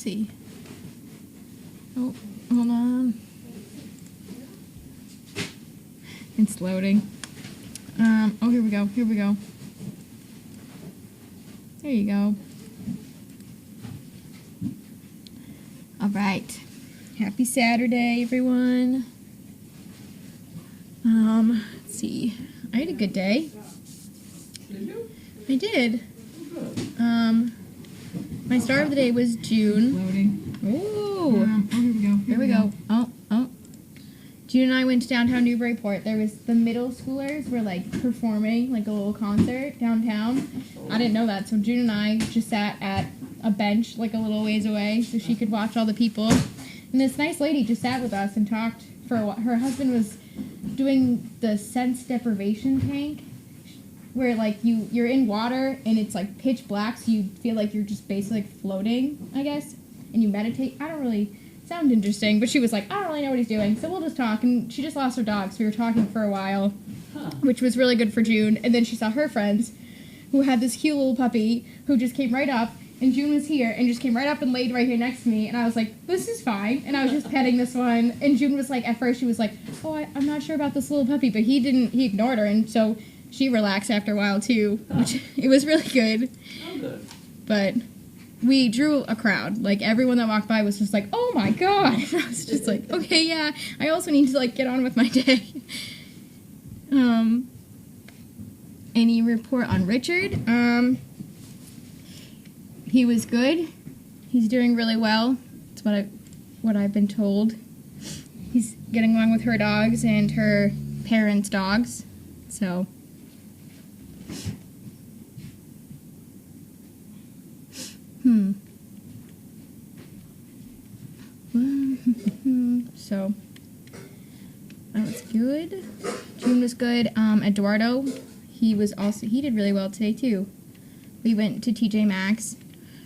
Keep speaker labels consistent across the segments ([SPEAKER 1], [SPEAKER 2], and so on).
[SPEAKER 1] see. Oh, hold on. It's loading. Oh, here we go. Here we go. There you go. All right. Happy Saturday, everyone. Let's see. I had a good day.
[SPEAKER 2] Did you?
[SPEAKER 1] I did.
[SPEAKER 2] Good.
[SPEAKER 1] My star of the day was June.
[SPEAKER 2] Loading.
[SPEAKER 1] Ooh.
[SPEAKER 2] Oh, here we go.
[SPEAKER 1] Here we go. Oh. June and I went to downtown Newburyport. There was the middle schoolers were like performing like a little concert downtown. I didn't know that, so June and I just sat at a bench like a little ways away so she could watch all the people. And this nice lady just sat with us and talked for a while. Her husband was doing the sense deprivation tank, where like you're in water and it's like pitch black, so you feel like you're just basically like floating, I guess, and you meditate. I don't really sound interesting, but she was like, I don't really know what he's doing, so we'll just talk. And she just lost her dog, so we were talking for a while, which was really good for June. And then she saw her friends who had this cute little puppy who just came right up, and June was here and just came right up and laid right here next to me, and I was like, this is fine. And I was just petting this one, and June was like, at first she was like, oh, I'm not sure about this little puppy, but he ignored her, and so she relaxed after a while too, which it was really good.
[SPEAKER 2] Oh, good.
[SPEAKER 1] But we drew a crowd. Like, everyone that walked by was just like, oh my god. And I was just like, okay, yeah, I also need to, like, get on with my day. Any report on Richard? He was good. He's doing really well. That's what I've been told. He's getting along with her dogs and her parents' dogs. So So that was good. June was good. Eduardo, he did really well today too. We went to TJ Maxx.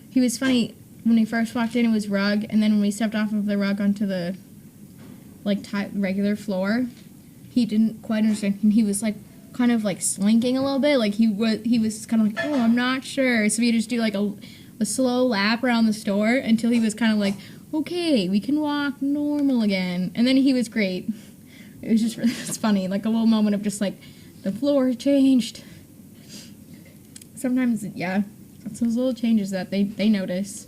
[SPEAKER 1] He was funny when we first walked in. It was rug, and then when we stepped off of the rug onto the regular floor, he didn't quite understand, and he was like kind of like slinking a little bit. Like he was kind of like, oh, I'm not sure. So we just do like a slow lap around the store until he was kind of like, okay, we can walk normal again. And then he was great. It was just really, it's funny, like a little moment of just like, the floor changed. Sometimes, yeah, it's those little changes that they notice.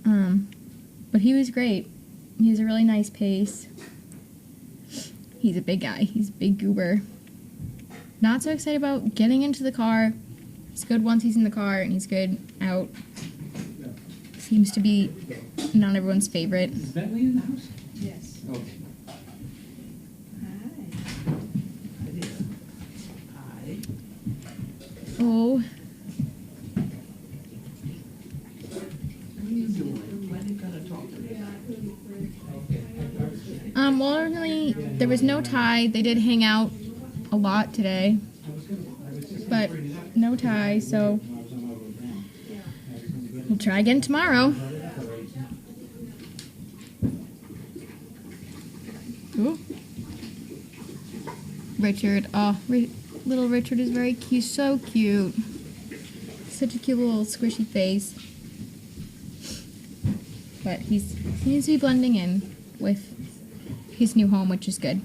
[SPEAKER 1] But he was great. He has a really nice pace. He's a big guy. He's a big goober. Not so excited about getting into the car. He's good once he's in the car, and he's good out. Seems to be not everyone's favorite.
[SPEAKER 2] Is Bentley in the house?
[SPEAKER 3] Yes.
[SPEAKER 2] Okay. Hi.
[SPEAKER 1] Oh.
[SPEAKER 2] What are you doing? Why you gotta talk to me?
[SPEAKER 1] Well, originally, there was no tie. They did hang out a lot today. But no tie, so we'll try again tomorrow. Ooh. Richard. Oh, little Richard is very cute. So cute. Such a cute little squishy face. But he seems to be blending in with his new home, which is good.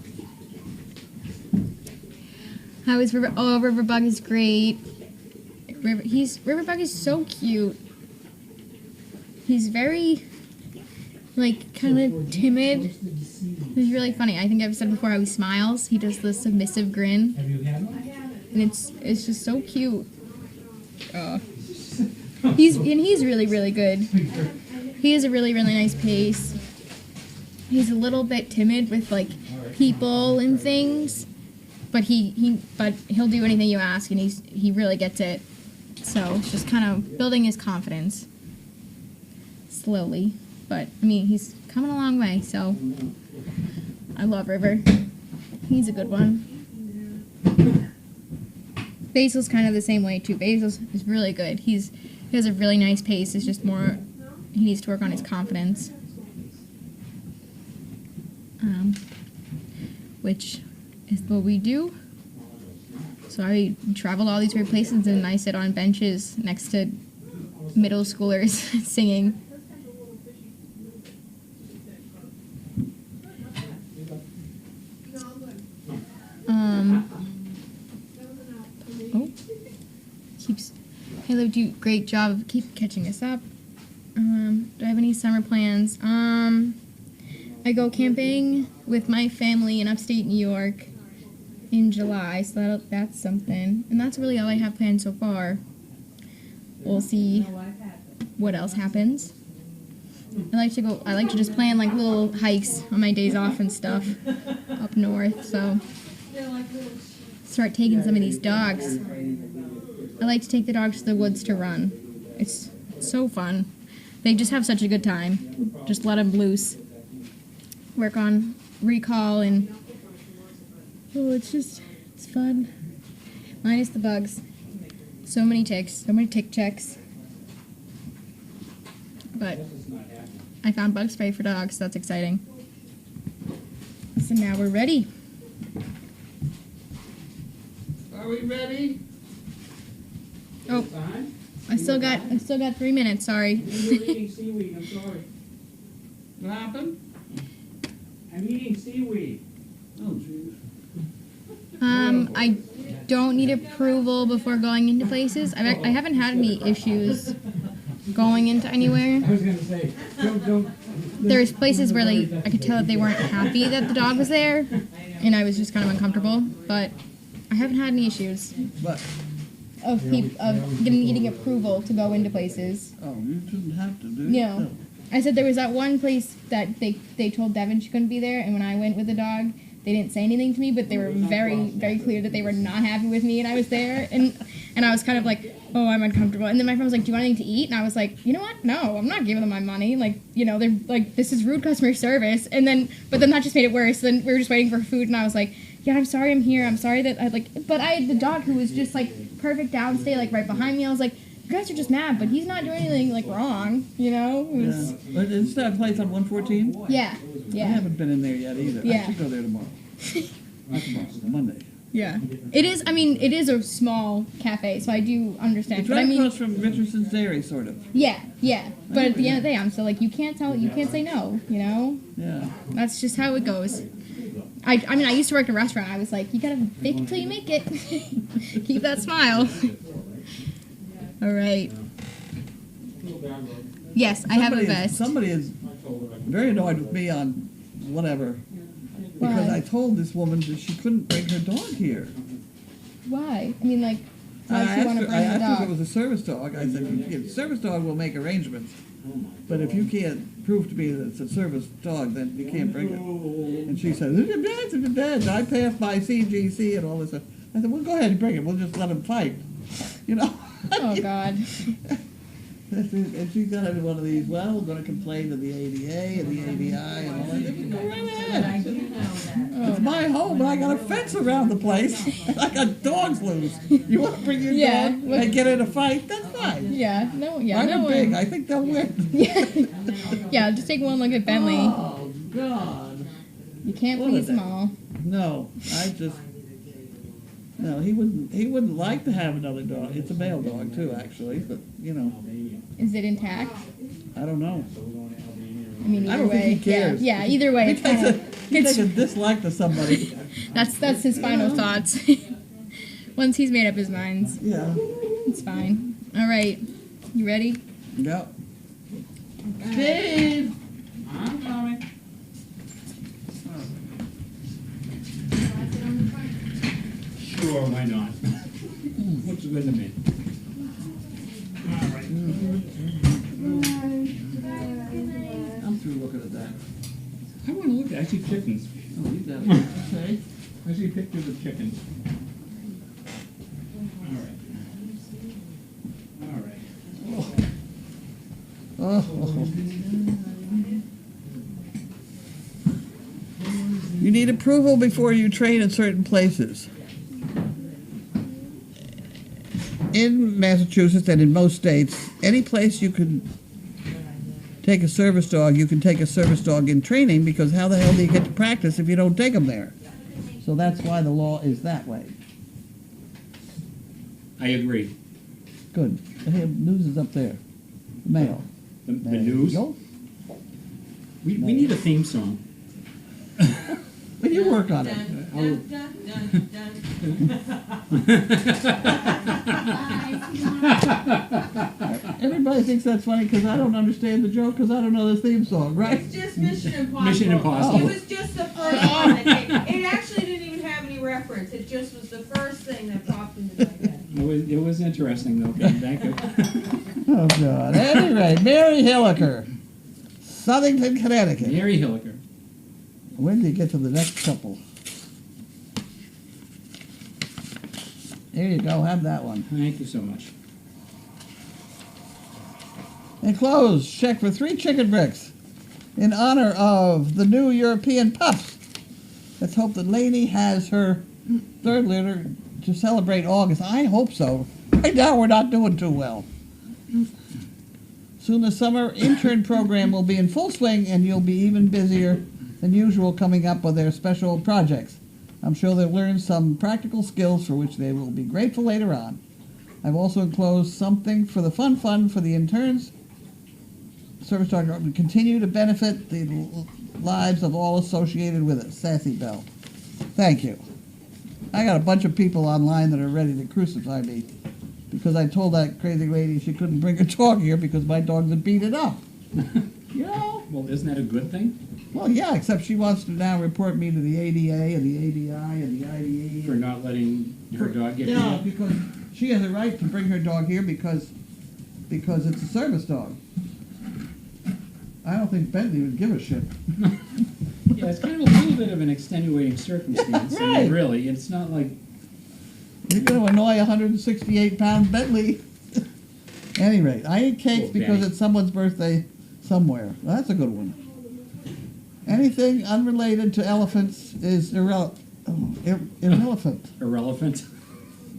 [SPEAKER 1] How is River? Oh, Riverbug is great. Riverbug is so cute. He's very, like, kind of timid. He's really funny. I think I've said before how he smiles. He does the submissive grin.
[SPEAKER 2] Have you had one?
[SPEAKER 1] And it's just so cute. He's really, really good. He has a really, really nice pace. He's a little bit timid with like people and things, but he'll do anything you ask, and he really gets it. So it's just kind of building his confidence slowly. But I mean, he's coming a long way. So I love River. He's a good one. Basil's kind of the same way too. Basil is really good. He has a really nice pace. It's just more he needs to work on his confidence. Which is what we do. So I travel all these weird places and I sit on benches next to middle schoolers singing. keeps. Halo, do a great job of keep catching us up. Do I have any summer plans? I go camping with my family in upstate New York in July, so that's something. And that's really all I have planned so far. We'll see what else happens. I like to just plan like little hikes on my days off and stuff up north, so start taking some of these dogs. I like to take the dogs to the woods to run. It's so fun. They just have such a good time. Just let them loose. Work on recall and it's fun. Minus the bugs. So many ticks, so many tick checks. But I found bug spray for dogs, so that's exciting. So now we're ready.
[SPEAKER 2] Are we ready?
[SPEAKER 1] Oh, I still got 3 minutes. Sorry.
[SPEAKER 3] You're eating seaweed, I'm sorry.
[SPEAKER 2] What happened?
[SPEAKER 3] I'm eating seaweed.
[SPEAKER 2] Oh, jeez.
[SPEAKER 1] I don't need approval before going into places. I haven't had any issues going into anywhere.
[SPEAKER 3] I was gonna say, don't.
[SPEAKER 1] There's places where I could tell that they weren't happy that the dog was there, and I was just kind of uncomfortable. But I haven't had any issues
[SPEAKER 2] But,
[SPEAKER 1] of getting approval to go into places.
[SPEAKER 2] oh, you shouldn't have to, do you?
[SPEAKER 1] No. I said there was that one place that they told Devin she couldn't be there, and when I went with the dog, they didn't say anything to me, but they were very, very clear that they were not happy with me, and I was there, and I was kind of like, oh, I'm uncomfortable. And then my friend was like, do you want anything to eat? And I was like, you know what? No, I'm not giving them my money. Like, they're like, this is rude customer service. But then that just made it worse. Then we were just waiting for food, and I was like, yeah, I'm sorry I'm here. I'm sorry that but I had the dog who was just like perfect downstay, like right behind me. I was like, you guys are just mad, but he's not doing anything like wrong, It was,
[SPEAKER 2] Yeah. But is that place on 114?
[SPEAKER 1] yeah.
[SPEAKER 2] I haven't been in there yet either.
[SPEAKER 1] Yeah.
[SPEAKER 2] I should go there tomorrow. Not tomorrow, Monday.
[SPEAKER 1] Yeah. It is a small cafe, so I do understand.
[SPEAKER 2] It's
[SPEAKER 1] But
[SPEAKER 2] right
[SPEAKER 1] I mean,
[SPEAKER 2] across from Richardson's Dairy, sort of.
[SPEAKER 1] yeah. But at the end of the day, I'm still like, you can't say no,
[SPEAKER 2] Yeah.
[SPEAKER 1] That's just how it goes. I mean, I used to work in a restaurant. I was like, you gotta fake it till you make it. Keep that smile. All right. Yes, I have a vest.
[SPEAKER 2] Somebody is very annoyed with me on whatever. Because
[SPEAKER 1] Why?
[SPEAKER 2] I told this woman that she couldn't bring her dog here.
[SPEAKER 1] Why? I mean, like, why
[SPEAKER 2] I
[SPEAKER 1] does she want to
[SPEAKER 2] asked
[SPEAKER 1] bring the
[SPEAKER 2] her if it
[SPEAKER 1] dog?
[SPEAKER 2] was a service dog. I said, the service dog will make arrangements. But if you can't prove to me that it's a service dog, then you can't bring it. And she said, it's dead. I passed by CGC and all this stuff. I said, well, go ahead and bring it. We'll just let him fight.
[SPEAKER 1] Oh, God.
[SPEAKER 2] And she got in one of these, well, we're going to complain to the ADA and the ABI and all that. Go right ahead. It's my home, and I got a fence around the place. I got dogs loose. You want to bring your
[SPEAKER 1] Yeah,
[SPEAKER 2] dog
[SPEAKER 1] what-
[SPEAKER 2] and get in a fight? That's fine.
[SPEAKER 1] Yeah, no, yeah,
[SPEAKER 2] Mine
[SPEAKER 1] no
[SPEAKER 2] are big.
[SPEAKER 1] one.
[SPEAKER 2] I think they'll win.
[SPEAKER 1] Yeah, just take one look at Bentley.
[SPEAKER 2] Oh, God.
[SPEAKER 1] You can't
[SPEAKER 2] What
[SPEAKER 1] please
[SPEAKER 2] is
[SPEAKER 1] them
[SPEAKER 2] that?
[SPEAKER 1] all.
[SPEAKER 2] No, no, he wouldn't like to have another dog. It's a male dog, too, actually, but,
[SPEAKER 1] Is it intact?
[SPEAKER 2] I don't know.
[SPEAKER 1] I mean, either
[SPEAKER 2] I don't
[SPEAKER 1] way.
[SPEAKER 2] think he cares.
[SPEAKER 1] Yeah, either way.
[SPEAKER 2] He takes a dislike to somebody.
[SPEAKER 1] That's his final thoughts. Once he's made up his mind,
[SPEAKER 2] Yeah.
[SPEAKER 1] it's fine. All right, you ready?
[SPEAKER 2] Yep. Steve!
[SPEAKER 3] I'm coming. Sure, why not? What's good to me? All right.
[SPEAKER 2] I'm through looking at that.
[SPEAKER 3] I want to look at. I see chickens.
[SPEAKER 2] Oh, you got it. Okay.
[SPEAKER 3] I see pictures of chickens. All right.
[SPEAKER 2] Oh. You need approval before you train in certain places. In Massachusetts and in most states, any place you can take a service dog, you can take a service dog in training, because how the hell do you get to practice if you don't take them there? So that's why the law is that way.
[SPEAKER 3] I agree.
[SPEAKER 2] Good. The news is up there. The mail.
[SPEAKER 3] The
[SPEAKER 2] There
[SPEAKER 3] news.
[SPEAKER 2] you go.
[SPEAKER 3] We need a theme song.
[SPEAKER 2] But you work on it. Everybody thinks that's funny because I don't understand the joke because I don't know the theme song, right?
[SPEAKER 4] It's just Mission Impossible.
[SPEAKER 3] Mission Impossible.
[SPEAKER 4] It was just the first one. It actually didn't even have any reference. It just was the first thing that popped into my head.
[SPEAKER 3] It was interesting, though. Thank you.
[SPEAKER 2] Oh, God. At any rate, Mary Hilliker, Southington, Connecticut.
[SPEAKER 3] Mary Hilliker.
[SPEAKER 2] When do you get to the next couple? There you go. Have that one.
[SPEAKER 3] Thank you so much.
[SPEAKER 2] Enclosed, check for 3 chicken bricks in honor of the new European pups. Let's hope that Lainey has her 3rd litter to celebrate August. I hope so. Right now we're not doing too well. Soon the summer intern program will be in full swing and you'll be even busier than usual coming up with their special projects. I'm sure they'll learn some practical skills for which they will be grateful later on. I've also enclosed something for the fun fund for the interns. Service dog will continue to benefit the lives of all associated with it. Sassy Bell. Thank you. I got a bunch of people online that are ready to crucify me because I told that crazy lady she couldn't bring her dog here because my dogs had beat it up. You know?
[SPEAKER 3] Well, isn't that a good thing?
[SPEAKER 2] Well, yeah, except she wants to now report me to the ADA and the ADI and the IDE.
[SPEAKER 3] For not letting her dog get
[SPEAKER 2] No,
[SPEAKER 3] beat
[SPEAKER 2] because she has a right to bring her dog here because it's a service dog. I don't think Bentley would give a shit.
[SPEAKER 3] Yeah, it's kind of a little bit of an extenuating circumstance. I
[SPEAKER 2] Right.
[SPEAKER 3] mean, really, it's not like...
[SPEAKER 2] You're going to annoy a 168-pound Bentley. Any rate, I ate cakes
[SPEAKER 3] Oh,
[SPEAKER 2] because
[SPEAKER 3] Benny.
[SPEAKER 2] it's someone's birthday somewhere. Well, that's a good one. Anything unrelated to elephants is irrelevant.
[SPEAKER 3] Irrelevant.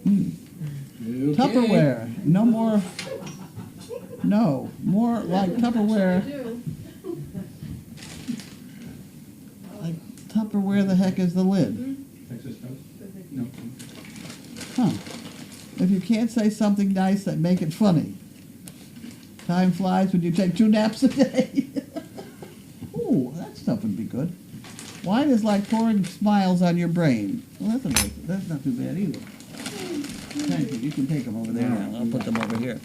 [SPEAKER 3] Okay.
[SPEAKER 2] Tupperware. No more. No. More like Tupperware. Like Tupperware the heck is the lid?
[SPEAKER 3] Texas toast? No.
[SPEAKER 2] Huh. If you can't say something nice, that make it funny. Time flies when you take 2 naps a day. Ooh, that stuff would be good. Wine is like pouring smiles on your brain. Well, that's not too bad either. Thank you. You can take them over there now. I'll put them over here.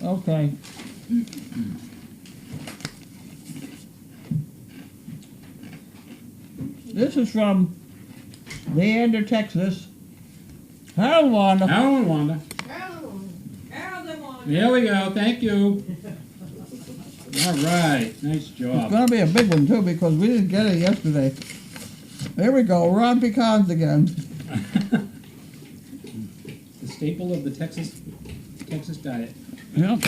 [SPEAKER 2] Okay. This is from Leander, Texas. Hello, Wanda.
[SPEAKER 3] Alan Wanda.
[SPEAKER 4] Harold and Wanda.
[SPEAKER 3] There we go. Thank you. All right. Nice
[SPEAKER 2] It's
[SPEAKER 3] job.
[SPEAKER 2] going to be a big one, too, because we didn't get it yesterday. There we go. We're on pecans again.
[SPEAKER 3] The staple of the Texas diet.
[SPEAKER 2] Yep.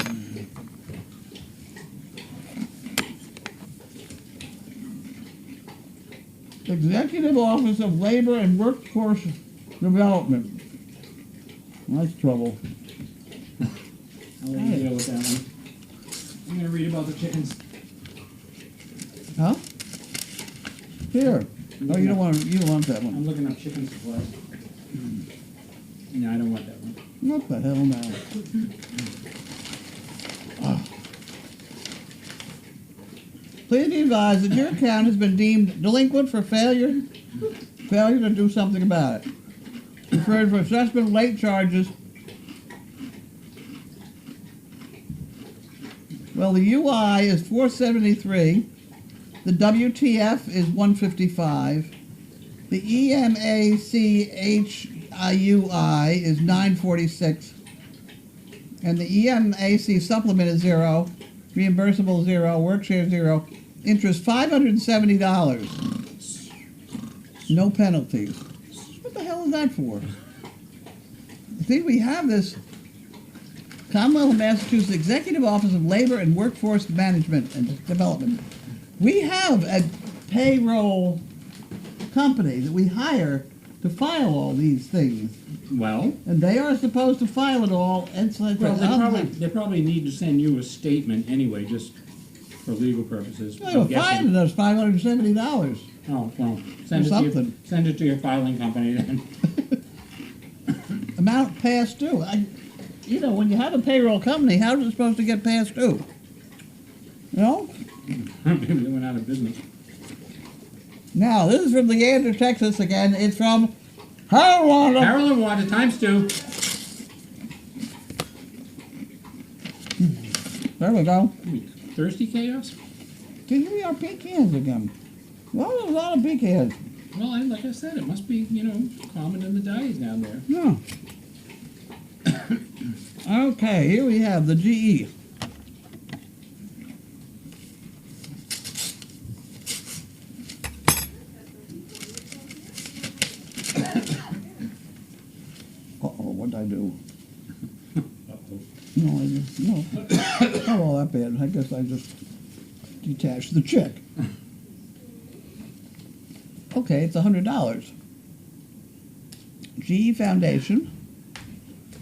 [SPEAKER 2] Executive Office of Labor and Workforce Development. That's trouble.
[SPEAKER 3] I'll let you deal with that one. I'm going to read about the chickens.
[SPEAKER 2] Huh? Here. No, you don't want that one.
[SPEAKER 3] I'm looking up chicken supplies. No, I don't want that one.
[SPEAKER 2] What the hell now? Please be advised that your account has been deemed delinquent for failure to do something about it. Referred for assessment of late charges. Well, the UI is 473. The WTF is 155. The EMACHIUI is 946. And the EMAC supplement is 0. Reimbursable 0. Workshare 0. Interest $570. No penalties. What the hell is that for? I think we have this Commonwealth of Massachusetts Executive Office of Labor and Workforce Management and Development. We have a payroll company that we hire to file all these things.
[SPEAKER 3] Well,
[SPEAKER 2] And they are supposed to file it all. And so
[SPEAKER 3] they probably need to send you a statement anyway, just for legal purposes.
[SPEAKER 2] they were
[SPEAKER 3] I'm guessing.
[SPEAKER 2] filing us $570.
[SPEAKER 3] Oh, well, send it to your filing company then.
[SPEAKER 2] Amount past due. When you have a payroll company, how is it supposed to get past due? You know?
[SPEAKER 3] Maybe they went out of business.
[SPEAKER 2] Now, this is from Leander, Texas again. It's from Harold Wanda.
[SPEAKER 3] Harold and Wanda times 2.
[SPEAKER 2] There we go.
[SPEAKER 3] Thirsty chaos?
[SPEAKER 2] See, here we are, pecans again. Well, there's a lot of pecans.
[SPEAKER 3] Well, like I said, it must be, common in the diet down there.
[SPEAKER 2] Yeah. Okay, here we have the GE. Uh-oh, what'd I do?
[SPEAKER 3] Uh-oh.
[SPEAKER 2] No, not all that bad. I guess I just detached the check. Okay, it's $100. GE Foundation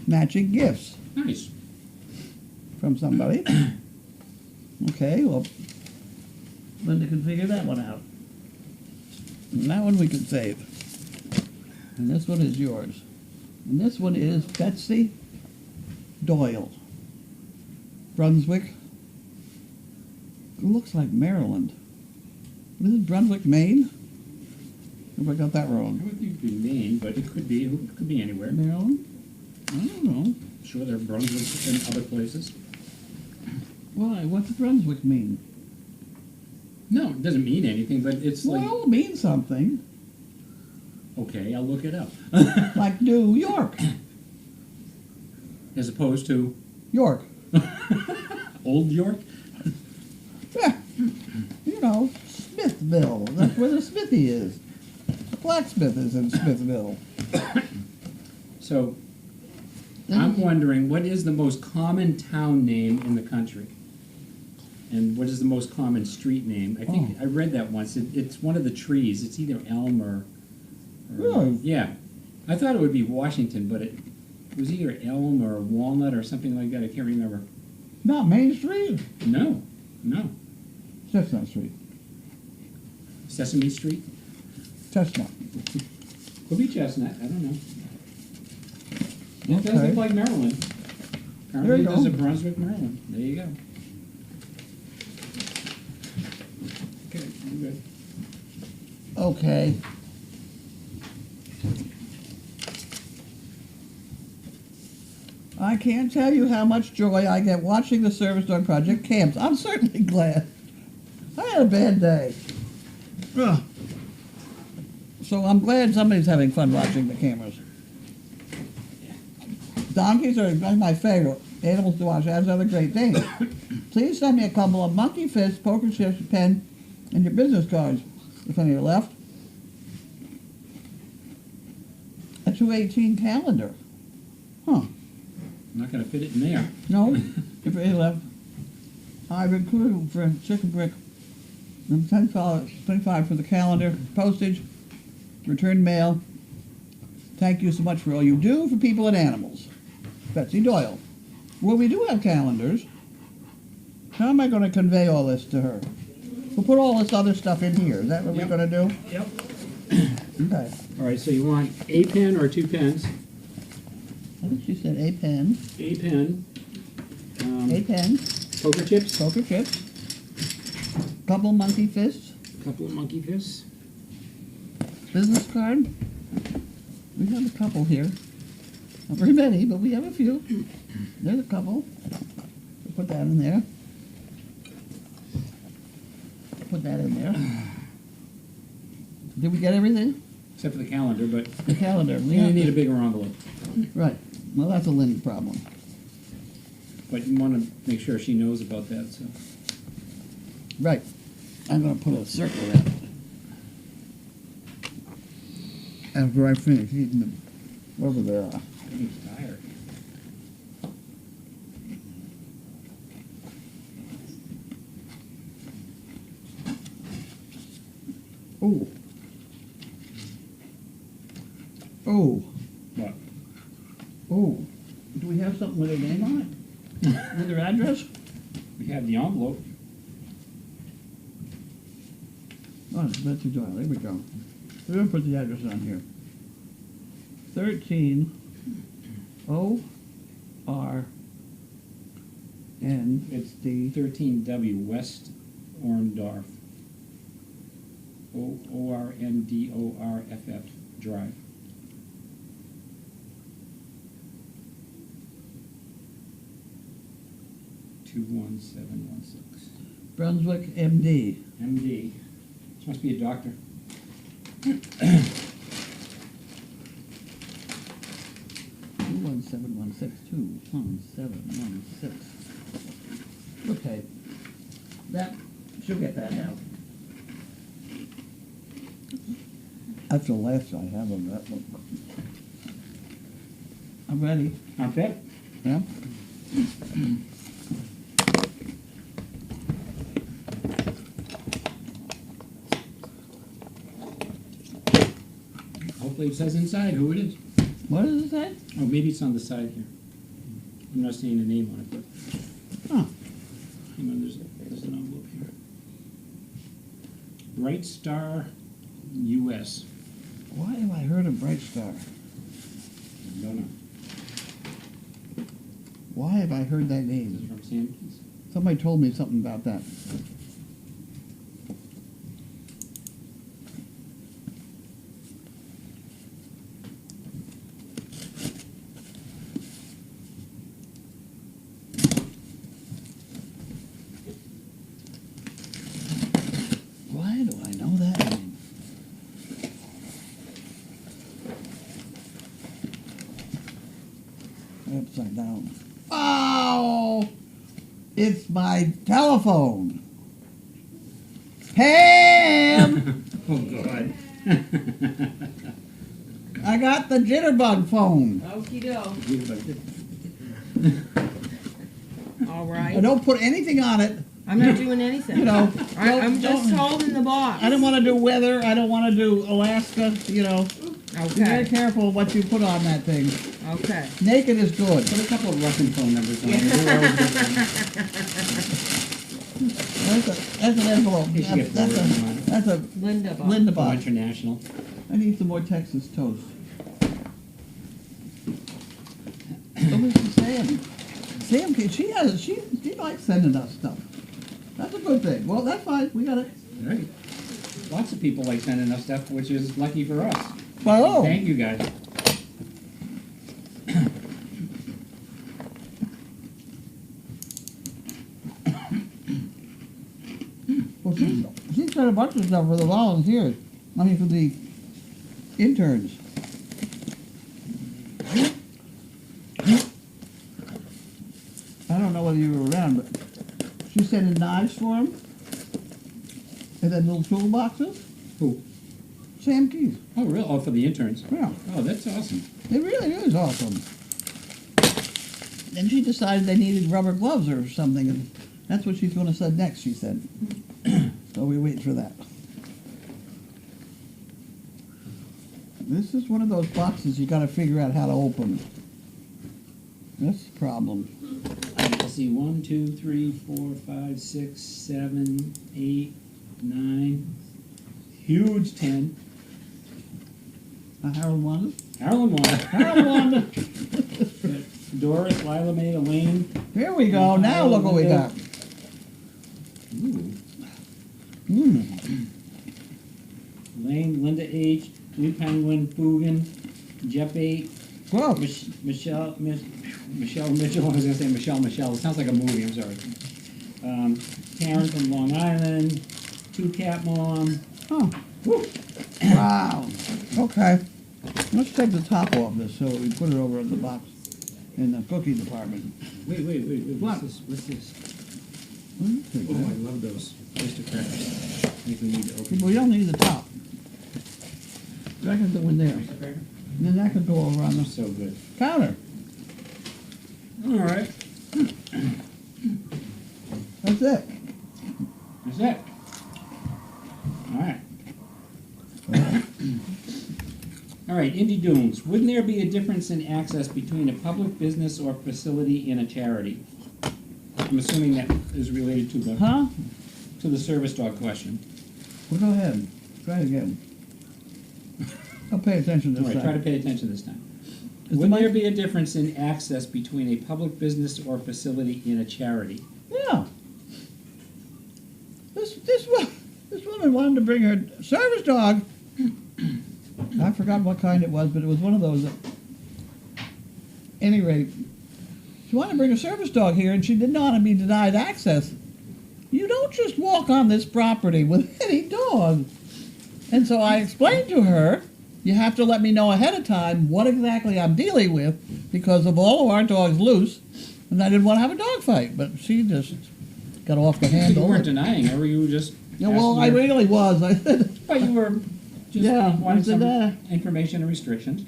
[SPEAKER 2] matching gifts
[SPEAKER 3] Nice.
[SPEAKER 2] from somebody. Okay, well, Linda can figure that one out. And that one we can save. And this one is yours. And this one is Betsy Doyle, Brunswick. It looks like Maryland. This is Brunswick, Maine? If I got that
[SPEAKER 3] I
[SPEAKER 2] wrong.
[SPEAKER 3] would think it'd be Maine, but it could be anywhere.
[SPEAKER 2] Maryland? I don't know.
[SPEAKER 3] Sure, there are Brunswicks in other places.
[SPEAKER 2] Why? What does Brunswick mean?
[SPEAKER 3] No, it doesn't mean anything, but it's like,
[SPEAKER 2] Well, it means something.
[SPEAKER 3] okay, I'll look it up.
[SPEAKER 2] Like New York.
[SPEAKER 3] As opposed to
[SPEAKER 2] York.
[SPEAKER 3] Old York?
[SPEAKER 2] Yeah. You know, Smithville. That's where the smithy is. The blacksmith is in Smithville.
[SPEAKER 3] So, I'm wondering, what is the most common town name in the country? And what is the most common street name? I think I read that once. It's one of the trees. It's either elm or
[SPEAKER 2] Really?
[SPEAKER 3] yeah. I thought it would be Washington, but it was either elm or walnut or something like that. I can't remember.
[SPEAKER 2] Not Main Street.
[SPEAKER 3] No.
[SPEAKER 2] Chestnut Street.
[SPEAKER 3] Sesame Street?
[SPEAKER 2] Chestnut.
[SPEAKER 3] Could be Chestnut. I don't know. It does
[SPEAKER 2] Okay.
[SPEAKER 3] look like Maryland.
[SPEAKER 2] There
[SPEAKER 3] Apparently
[SPEAKER 2] you
[SPEAKER 3] there's a
[SPEAKER 2] go.
[SPEAKER 3] Brunswick, Maryland. There you go. Okay, I'm good.
[SPEAKER 2] Okay. I can't tell you how much joy I get watching the Service Dog Project camps. I'm certainly glad. I had a bad day. Ugh. So I'm glad somebody's having fun watching the cameras. Donkeys are my favorite animals to watch, as are the Great Danes. Please send me a couple of monkey fists, poker chips, pen, and your business cards, if any are left. A 218 calendar. Huh.
[SPEAKER 3] I'm not going to fit it in there.
[SPEAKER 2] No, if any left. I recruited for chicken brick. $25 for the calendar, postage, return mail. Thank you so much for all you do for people and animals. Betsy Doyle. Well, we do have calendars. How am I going to convey all this to her? We'll put all this other stuff in here. Is that what
[SPEAKER 3] Yep.
[SPEAKER 2] we're going to do?
[SPEAKER 3] Yep.
[SPEAKER 2] Okay.
[SPEAKER 3] All right, so you want a pen or 2 pens?
[SPEAKER 2] I think she said a pen.
[SPEAKER 3] A pen.
[SPEAKER 2] A pen.
[SPEAKER 3] Poker chips.
[SPEAKER 2] Poker chips. Couple monkey fists.
[SPEAKER 3] A couple of monkey fists.
[SPEAKER 2] Business card. We have a couple here. Not very many, but we have a few. There's a couple. We'll put that in there. Put that in there. Did we get everything?
[SPEAKER 3] Except for the calendar, but
[SPEAKER 2] The calendar. We
[SPEAKER 3] you
[SPEAKER 2] have
[SPEAKER 3] need a bigger envelope.
[SPEAKER 2] Right. Well, that's a Lynn problem.
[SPEAKER 3] But you want to make sure she knows about that, so.
[SPEAKER 2] Right. I'm going to put a circle around it. After I finish eating them. Whatever they are.
[SPEAKER 3] He's tired.
[SPEAKER 2] Oh. Oh.
[SPEAKER 3] What?
[SPEAKER 2] Oh. Do we have something with their name on it? With their address?
[SPEAKER 3] We have the envelope.
[SPEAKER 2] Oh, it's Betsy Doyle. There we go. We're going to put the address on here. 13 O-R-N.
[SPEAKER 3] It's the 13W West Orndorff. Orndorff Drive. 21716.
[SPEAKER 2] Brunswick, MD.
[SPEAKER 3] MD. This must be a doctor.
[SPEAKER 2] 21716. Okay. That, she'll get that now. That's the last I have of that one. I'm ready.
[SPEAKER 3] Okay.
[SPEAKER 2] Yeah?
[SPEAKER 3] Hopefully it says inside who it is.
[SPEAKER 2] What does it say?
[SPEAKER 3] Oh, maybe it's on the side here. I'm not seeing a name on it, but
[SPEAKER 2] Huh.
[SPEAKER 3] hang on, there's an envelope here. Bright Star US.
[SPEAKER 2] Why have I heard of Bright Star?
[SPEAKER 3] I don't know.
[SPEAKER 2] Why have I heard that
[SPEAKER 3] This is
[SPEAKER 2] name?
[SPEAKER 3] from Sam's.
[SPEAKER 2] Somebody told me something about that. Why do I know that name? Upside down. Oh! It's my telephone. Pam!
[SPEAKER 3] Oh, God.
[SPEAKER 2] I got the jitterbug phone.
[SPEAKER 4] Okey doke. All
[SPEAKER 2] I
[SPEAKER 4] right.
[SPEAKER 2] don't put anything on it.
[SPEAKER 4] I'm not doing anything.
[SPEAKER 2] You know,
[SPEAKER 4] I'm just
[SPEAKER 2] don't-
[SPEAKER 4] holding the box.
[SPEAKER 2] I don't want to do weather. I don't want to do Alaska. You know, be very
[SPEAKER 4] Okay.
[SPEAKER 2] careful what you put on that thing.
[SPEAKER 4] Okay.
[SPEAKER 2] Naked is good.
[SPEAKER 3] Put a couple of Russian phone numbers on
[SPEAKER 4] Yeah.
[SPEAKER 3] there.
[SPEAKER 2] That's an envelope.
[SPEAKER 3] You should get
[SPEAKER 2] That's
[SPEAKER 3] forward on it.
[SPEAKER 2] that's a
[SPEAKER 4] Linda box.
[SPEAKER 2] Linda
[SPEAKER 3] Oh,
[SPEAKER 2] box.
[SPEAKER 3] international.
[SPEAKER 2] I need some more Texas toast. What was she saying? Sam, she likes sending us stuff. That's a good thing. Well, that's fine. We got it.
[SPEAKER 3] Right. Lots of people like sending us stuff, which is lucky for us.
[SPEAKER 2] Well,
[SPEAKER 3] Thank you, guys.
[SPEAKER 2] well, she sent a bunch of stuff for the volunteers. I mean, for the interns. I don't know whether you were around, but she sent in knives for them. And then little toolboxes.
[SPEAKER 3] Who?
[SPEAKER 2] Sam Keys.
[SPEAKER 3] Oh, really? Oh, for the interns.
[SPEAKER 2] Yeah,
[SPEAKER 3] Oh, that's awesome.
[SPEAKER 2] it really is awesome. And she decided they needed rubber gloves or something, and that's what she's going to send next, she said. So we wait for that. This is one of those boxes you got to figure out how to open. That's the problem.
[SPEAKER 3] Let's see, 1, 2, 3, 4, 5, 6, 7, 8, 9. Huge 10.
[SPEAKER 2] Harold Wanda?
[SPEAKER 3] Harlan Wanda.
[SPEAKER 2] Harold Wanda!
[SPEAKER 3] Doris, Lila Mae, Elaine.
[SPEAKER 2] Here we go. Now look what we got.
[SPEAKER 3] Ooh. Elaine, Linda H., Blue Penguin, Fugan, Jeff 8,
[SPEAKER 2] Whoa.
[SPEAKER 3] Michelle Mitchell. I was going to say Michelle. It sounds like a movie. I'm sorry. Karen from Long Island. Two Cat Mom.
[SPEAKER 2] Oh. Wow. Okay. Let's take the top off this so we put it over in the box in the cookie department.
[SPEAKER 3] Wait.
[SPEAKER 2] What?
[SPEAKER 3] What's this?
[SPEAKER 2] Hmm,
[SPEAKER 3] Oh, I love those oyster crackers. I think we need to open.
[SPEAKER 2] We don't need the top. That can go in there.
[SPEAKER 3] Oyster cracker?
[SPEAKER 2] Then that could go over on
[SPEAKER 3] They're
[SPEAKER 2] the
[SPEAKER 3] so good.
[SPEAKER 2] counter.
[SPEAKER 3] All right.
[SPEAKER 2] That's it.
[SPEAKER 3] That's it. All right. All right, Indy Dunes. Wouldn't there be a difference in access between a public business or facility and a charity? I'm assuming that is related
[SPEAKER 2] Huh?
[SPEAKER 3] to the service dog question.
[SPEAKER 2] Well, go ahead. Try it again. I'll pay attention
[SPEAKER 3] All
[SPEAKER 2] this
[SPEAKER 3] right, try to
[SPEAKER 2] time.
[SPEAKER 3] pay attention this time.
[SPEAKER 2] Is the
[SPEAKER 3] Would there
[SPEAKER 2] mic-
[SPEAKER 3] be a difference in access between a public business or facility and a charity?
[SPEAKER 2] Yeah. This woman wanted to bring her service dog. I forgot what kind it was, but it was one of those. At any rate, She wanted to bring a service dog here, and she didn't want to be denied access. You don't just walk on this property with any dog. And so I explained to her, you have to let me know ahead of time what exactly I'm dealing with because of all of our dogs loose, and I didn't want to have a dog fight. But she just got off the handle.
[SPEAKER 3] You weren't denying her, you were just
[SPEAKER 2] Yeah, well, I really was. I said,
[SPEAKER 3] but you were just
[SPEAKER 2] Yeah,
[SPEAKER 3] wanting
[SPEAKER 2] I said,
[SPEAKER 3] some information and restrictions.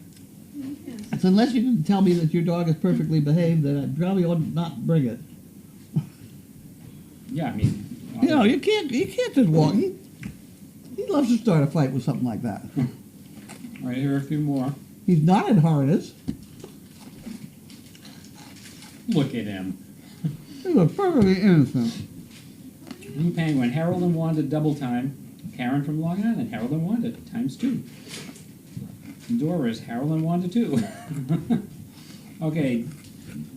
[SPEAKER 2] so unless you can tell me that your dog is perfectly behaved, then I probably ought not bring it.
[SPEAKER 3] Yeah, I mean,
[SPEAKER 2] You know, you can't just walk. He loves to start a fight with something like that.
[SPEAKER 3] all right, here are a few more.
[SPEAKER 2] He's not in harness.
[SPEAKER 3] Look at him.
[SPEAKER 2] He looks perfectly innocent.
[SPEAKER 3] Blue Penguin, Harold and Wanda double time. Karen from Long Island, Harold and Wanda times 2. Dora's Harold and Wanda 2. Okay,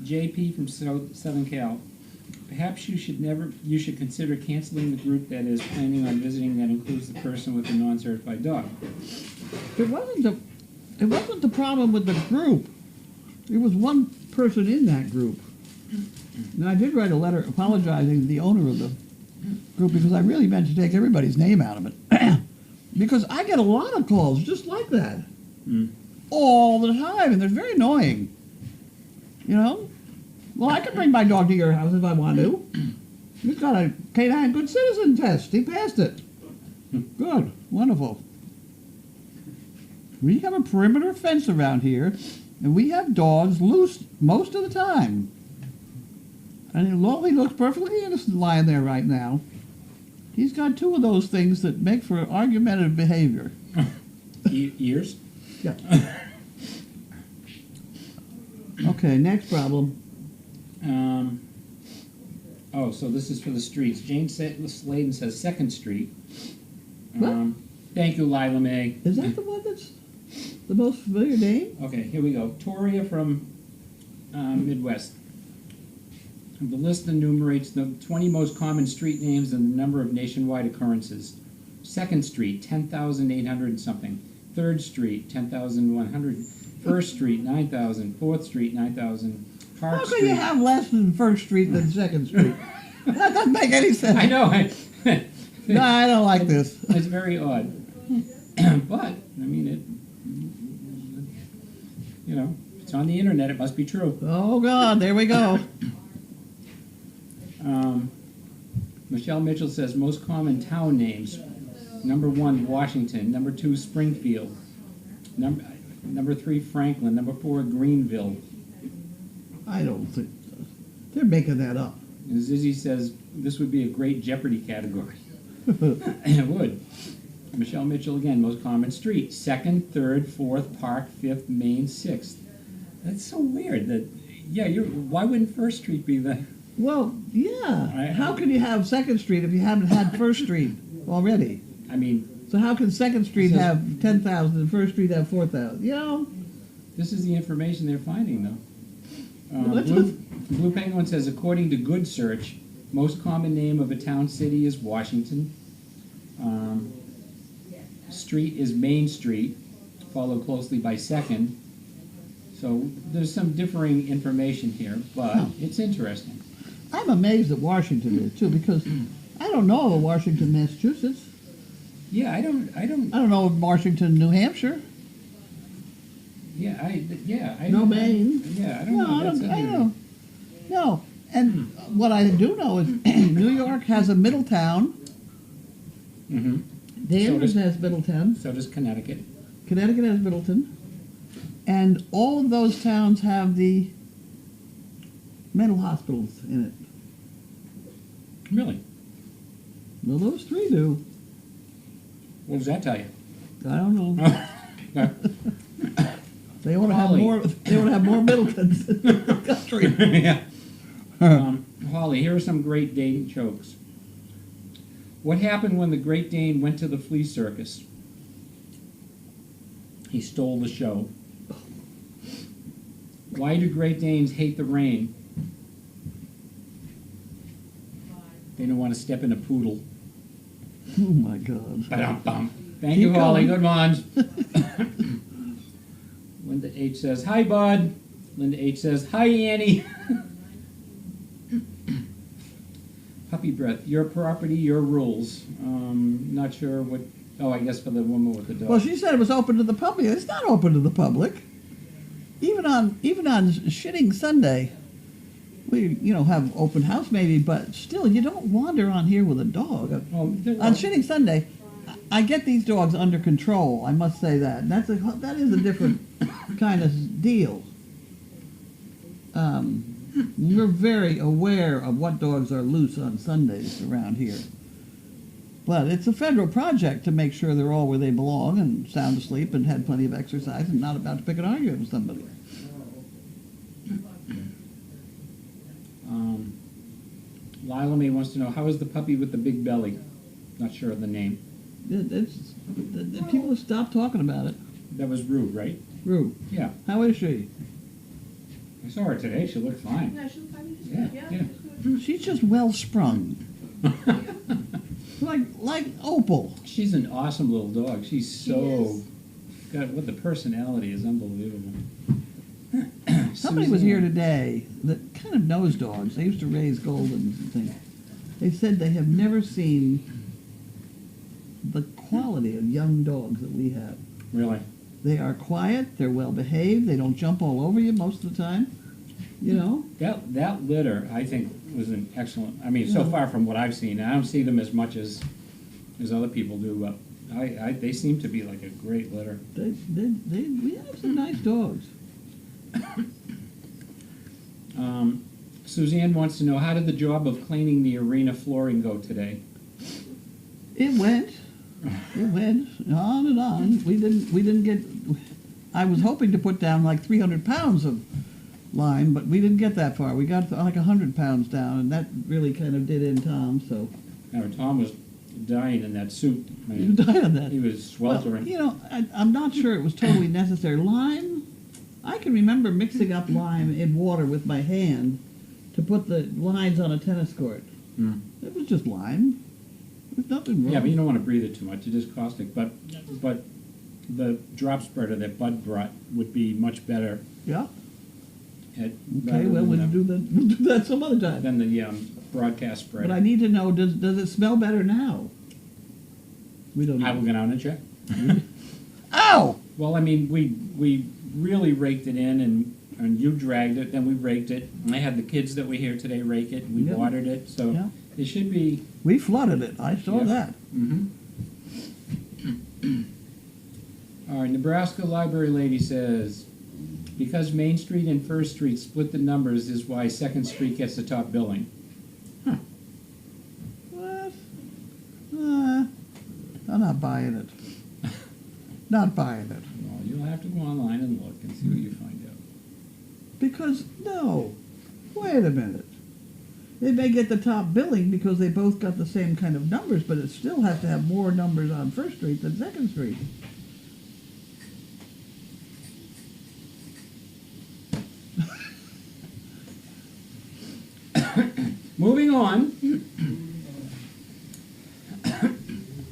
[SPEAKER 3] JP from Southern Cal. Perhaps you should consider canceling the group that is planning on visiting that includes the person with the non-certified dog.
[SPEAKER 2] It wasn't the problem with the group. There was one person in that group. And I did write a letter apologizing to the owner of the group because I really meant to take everybody's name out of it. Because I get a lot of calls just like that. All the time, and they're very annoying. You know? Well, I can bring my dog to your house if I want to. He's got a canine good citizen test. He passed it. Good. Wonderful. We have a perimeter fence around here, and we have dogs loose most of the time. And Lolly looks perfectly innocent lying there right now. He's got 2 of those things that make for argumentative behavior.
[SPEAKER 3] Ears?
[SPEAKER 2] Yeah. Okay, next problem.
[SPEAKER 3] Oh, so this is for the streets. Jane Sladen says 2nd Street.
[SPEAKER 2] What?
[SPEAKER 3] Thank you, Lila May.
[SPEAKER 2] Is that the one that's the most familiar name?
[SPEAKER 3] Okay, here we go. Toria from Midwest. The list enumerates the 20 most common street names and the number of nationwide occurrences. 2nd Street, 10,800 and something. 3rd Street, 10,100. 1st Street, 9,000. 4th Street, 9,000. Park
[SPEAKER 2] How can
[SPEAKER 3] Street.
[SPEAKER 2] you have less than 1st Street than 2nd Street? That doesn't make any sense.
[SPEAKER 3] I know.
[SPEAKER 2] No, I don't like this.
[SPEAKER 3] It's very odd. But, I mean, you know, if it's on the internet, it must be true.
[SPEAKER 2] Oh, God, there we go.
[SPEAKER 3] Michelle Mitchell says most common town names. Number 1, Washington. Number 2, Springfield. Number 3, Franklin. Number 4, Greenville.
[SPEAKER 2] I don't think so. They're making that up.
[SPEAKER 3] And Zizzy says this would be a great Jeopardy category. It would. Michelle Mitchell again, most common street. 2nd, 3rd, 4th, Park, 5th, Main, 6th. That's so weird. That why wouldn't 1st Street be the...
[SPEAKER 2] Well, yeah. How can you have 2nd Street if you haven't had 1st Street already?
[SPEAKER 3] I mean...
[SPEAKER 2] So how can 2nd Street have 10,000 and 1st Street have 4,000? You know?
[SPEAKER 3] This is the information they're finding, though.
[SPEAKER 2] What?
[SPEAKER 3] Blue Penguin says, according to Good Search, most common name of a town city is Washington. Street is Main Street, followed closely by 2nd. So there's some differing information here, but it's interesting.
[SPEAKER 2] I'm amazed at Washington is too, because I don't know of Washington, Massachusetts.
[SPEAKER 3] Yeah, I don't
[SPEAKER 2] know of Washington, New Hampshire.
[SPEAKER 3] Yeah,
[SPEAKER 2] No Maine.
[SPEAKER 3] Yeah, I don't know.
[SPEAKER 2] I don't. No, and what I do know is New York has a Middletown.
[SPEAKER 3] Mm-hmm.
[SPEAKER 2] Danvers has Middletown.
[SPEAKER 3] So does Connecticut.
[SPEAKER 2] Connecticut has Middleton. And all of those towns have the mental hospitals in it.
[SPEAKER 3] Really?
[SPEAKER 2] Well, those 3 do.
[SPEAKER 3] What does that tell you?
[SPEAKER 2] I don't know.
[SPEAKER 3] Okay.
[SPEAKER 2] They want to have more. They want to have more Middletons in the country.
[SPEAKER 3] Yeah. Holly, here are some Great Dane jokes. What happened when the Great Dane went to the flea circus? He stole the show. Why do Great Danes hate the rain? They don't want to step in a poodle.
[SPEAKER 2] Oh my God.
[SPEAKER 3] Ba-dum-bum. Thank you, Holly. Good ones. Linda H says, hi, Bud. Linda H says, hi, Annie. puppy breath. Your property, your rules. Not sure what. Oh, I guess for the woman with the dog.
[SPEAKER 2] Well, she said it was open to the public. It's not open to the public. Even on shitting Sunday, we have open house maybe, but still you don't wander on here with a dog.
[SPEAKER 3] Well,
[SPEAKER 2] On shitting Sunday, I get these dogs under control. I must say that. That is a different kind of deal. We're very aware of what dogs are loose on Sundays around here. But it's a federal project to make sure they're all where they belong and sound asleep and had plenty of exercise and not about to pick an argument with somebody.
[SPEAKER 3] Lila May wants to know, how is the puppy with the big belly? Not sure of the name.
[SPEAKER 2] People have stopped talking about it.
[SPEAKER 3] That was Rue, right?
[SPEAKER 2] Rue,
[SPEAKER 3] Yeah.
[SPEAKER 2] how is she?
[SPEAKER 3] I saw her today. She looked fine.
[SPEAKER 4] Yeah, she'll probably just,
[SPEAKER 3] Yeah,
[SPEAKER 4] yeah.
[SPEAKER 3] yeah.
[SPEAKER 4] she's good.
[SPEAKER 2] She's just well sprung, like Opal.
[SPEAKER 3] She's an awesome little dog. She's
[SPEAKER 4] She
[SPEAKER 3] so...
[SPEAKER 4] is.
[SPEAKER 3] God, what the personality is unbelievable.
[SPEAKER 2] Somebody was here
[SPEAKER 3] Suzanne.
[SPEAKER 2] today that kind of knows dogs. They used to raise Goldens and things. They said they have never seen the quality of young dogs that we have.
[SPEAKER 3] Really?
[SPEAKER 2] They are quiet, they're well behaved, they don't jump all over you most of the time. You know?
[SPEAKER 3] That litter, I think, was an excellent... I mean, so far from what I've seen, I don't see them as much as other people do, but they seem to be like a great litter.
[SPEAKER 2] We have some nice dogs.
[SPEAKER 3] Suzanne wants to know, how did the job of cleaning the arena flooring go today?
[SPEAKER 2] It went on and on. We didn't get. I was hoping to put down like 300 pounds of lime, but we didn't get that far. We got like 100 pounds down, and that really kind of did in Tom. So
[SPEAKER 3] Now, Tom was dying in that suit. I
[SPEAKER 2] you
[SPEAKER 3] mean,
[SPEAKER 2] died on that.
[SPEAKER 3] he was sweltering.
[SPEAKER 2] Well, I'm not sure it was totally necessary. Lime, I can remember mixing up lime in water with my hand to put the lines on a tennis court.
[SPEAKER 3] Mm.
[SPEAKER 2] It was just lime. There's nothing wrong.
[SPEAKER 3] Yeah, but you don't want to breathe it too much. It is caustic. But the drop spreader that Bud brought would be much better
[SPEAKER 2] Yeah.
[SPEAKER 3] at
[SPEAKER 2] Okay. Well, we'll do that some other time.
[SPEAKER 3] than the broadcast spreader.
[SPEAKER 2] But I need to know: does it smell better now? We don't know.
[SPEAKER 3] I will go down and check.
[SPEAKER 2] Ow!
[SPEAKER 3] Well, I mean, we really raked it in, and you dragged it, then we raked it. And I had the kids that were here today rake it, and we
[SPEAKER 2] Yeah.
[SPEAKER 3] watered it, so
[SPEAKER 2] Yeah.
[SPEAKER 3] it should be...
[SPEAKER 2] We flooded it. I saw
[SPEAKER 3] Yeah.
[SPEAKER 2] that.
[SPEAKER 3] Mm-hmm. All right, Nebraska Library Lady says, because Main Street and First Street split the numbers is why Second Street gets the top billing.
[SPEAKER 2] What? I'm not buying it. Not buying it.
[SPEAKER 3] Well, you'll have to go online and look and see what you find out.
[SPEAKER 2] Because, no. Wait a minute. They may get the top billing because they both got the same kind of numbers, but it still has to have more numbers on First Street than Second Street.
[SPEAKER 3] Moving on.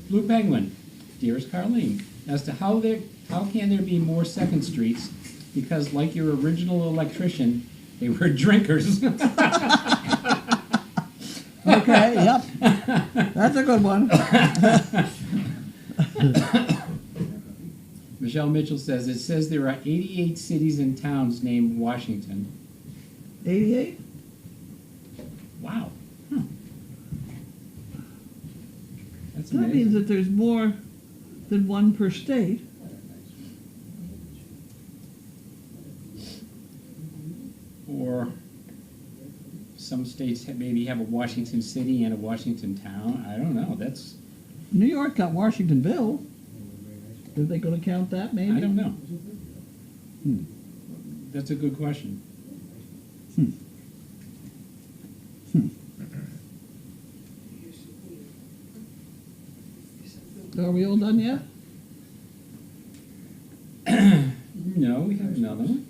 [SPEAKER 3] Blue Penguin, dearest Carlene, as to how can there be more Second Streets, because like your original electrician, they were drinkers.
[SPEAKER 2] Okay, yep. That's a good one.
[SPEAKER 3] Michelle Mitchell says, it says there are 88 cities and towns named Washington.
[SPEAKER 2] 88?
[SPEAKER 3] Wow. Huh. That's
[SPEAKER 2] That
[SPEAKER 3] amazing.
[SPEAKER 2] means that there's more than one per state.
[SPEAKER 3] Or some states maybe have a Washington City and a Washington Town. I don't know. That's...
[SPEAKER 2] New York got Washingtonville. Are they going to count that, maybe?
[SPEAKER 3] I don't know.
[SPEAKER 2] Hmm.
[SPEAKER 3] That's a good question.
[SPEAKER 2] Are we all done yet?
[SPEAKER 3] No, we have another one.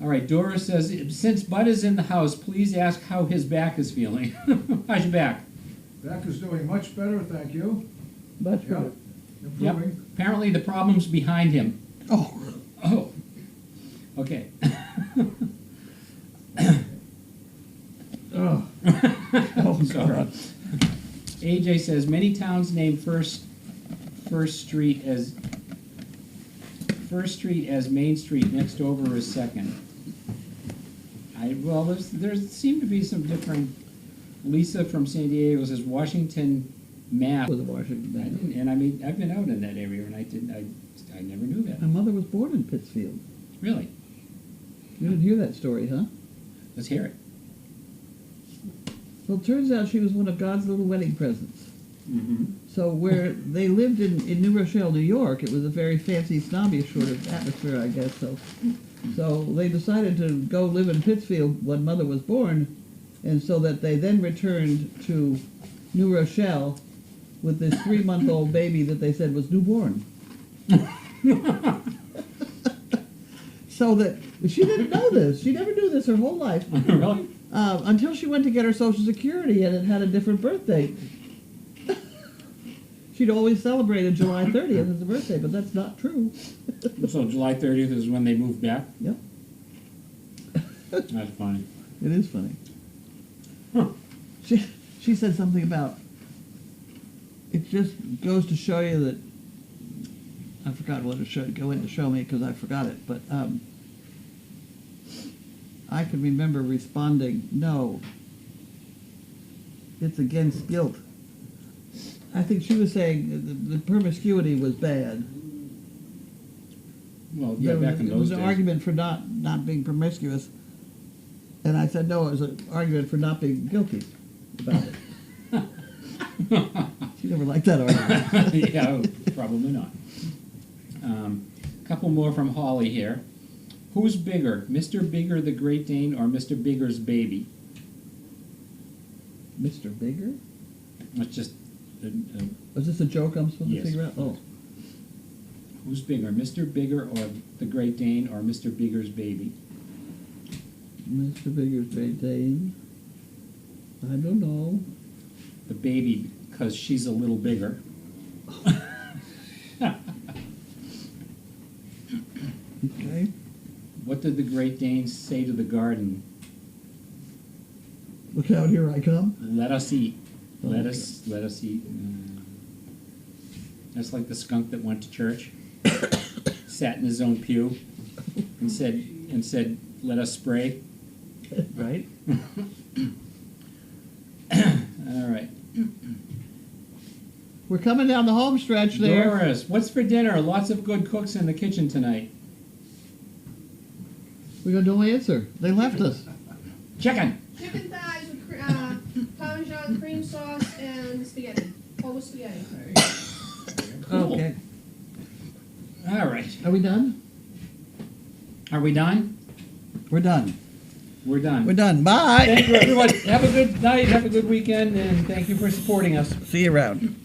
[SPEAKER 3] All right, Dora says, since Bud is in the house, please ask how his back is feeling. How's your back?
[SPEAKER 5] Back is doing much better, thank you.
[SPEAKER 2] Much
[SPEAKER 5] Yep,
[SPEAKER 2] better.
[SPEAKER 3] Yep.
[SPEAKER 5] improving.
[SPEAKER 3] Apparently the problem's behind him.
[SPEAKER 2] Oh,
[SPEAKER 3] Oh. Okay.
[SPEAKER 2] oh. Carl.
[SPEAKER 3] AJ says many towns name First Street as Main Street, next over is Second. Well, there seem to be some different. Lisa from San Diego says Washington, Mass.
[SPEAKER 2] Was a Washington.
[SPEAKER 3] And I mean, I've been out in that area, and I never knew that.
[SPEAKER 2] My mother was born in Pittsfield.
[SPEAKER 3] Really?
[SPEAKER 2] You didn't hear that story, huh?
[SPEAKER 3] Let's hear it.
[SPEAKER 2] Well, it turns out she was one of God's little wedding presents.
[SPEAKER 3] Mm-hmm.
[SPEAKER 2] So where they lived in New Rochelle, New York, it was a very fancy, snobbish sort of atmosphere, I guess. So they decided to go live in Pittsfield when Mother was born, and so that they then returned to New Rochelle with this 3-month-old baby that they said was newborn. So that she didn't know this. She never knew this her whole life.
[SPEAKER 3] Really?
[SPEAKER 2] Until she went to get her Social Security and it had a different birth date. She'd always celebrated July 30th as a birthday, but that's not true.
[SPEAKER 3] So July 30th is when they moved back?
[SPEAKER 2] Yep.
[SPEAKER 3] That's funny.
[SPEAKER 2] It is funny.
[SPEAKER 3] Huh.
[SPEAKER 2] She said something about, it just goes to show you that, I forgot what it should go in to show me because I forgot it, but I can remember responding, no, it's against guilt. I think she was saying the promiscuity was bad.
[SPEAKER 3] Well, yeah, back in
[SPEAKER 2] It
[SPEAKER 3] those
[SPEAKER 2] was an
[SPEAKER 3] days.
[SPEAKER 2] argument for not being promiscuous. And I said, no, it was an argument for not being guilty about it. She never liked that argument.
[SPEAKER 3] Yeah, probably not. A couple more from Holly here. Who's bigger, Mr. Bigger the Great Dane or Mr. Bigger's baby?
[SPEAKER 2] Mr. Bigger?
[SPEAKER 3] That's just...
[SPEAKER 2] Was this a joke I'm supposed
[SPEAKER 3] Yes.
[SPEAKER 2] to figure out? Oh.
[SPEAKER 3] Who's bigger, Mr. Bigger or the Great Dane or Mr. Bigger's baby?
[SPEAKER 2] Mr. Bigger's Great Dane. I don't know.
[SPEAKER 3] The baby, because she's a little bigger.
[SPEAKER 2] Okay.
[SPEAKER 3] What did the Great Dane say to the garden?
[SPEAKER 2] Look out, here I come.
[SPEAKER 3] Let us eat. Let
[SPEAKER 2] Okay.
[SPEAKER 3] us eat. That's like the skunk that went to church, sat in his own pew, and said, "Let us spray."
[SPEAKER 2] Right?
[SPEAKER 3] All right.
[SPEAKER 2] We're coming down the home stretch there.
[SPEAKER 3] Doris, what's for dinner? Lots of good cooks in the kitchen tonight.
[SPEAKER 2] We got no answer. They left us.
[SPEAKER 3] Chicken.
[SPEAKER 4] Chicken thighs with Parmesan cream sauce and spaghetti. Always spaghetti.
[SPEAKER 3] Cool.
[SPEAKER 2] Okay.
[SPEAKER 3] All right.
[SPEAKER 2] Are we done?
[SPEAKER 3] Are we done?
[SPEAKER 2] We're done.
[SPEAKER 3] We're done.
[SPEAKER 2] We're done. Bye.
[SPEAKER 3] Thank you, everyone. Have a good night. Have a good weekend, and thank you for supporting us.
[SPEAKER 2] See you around.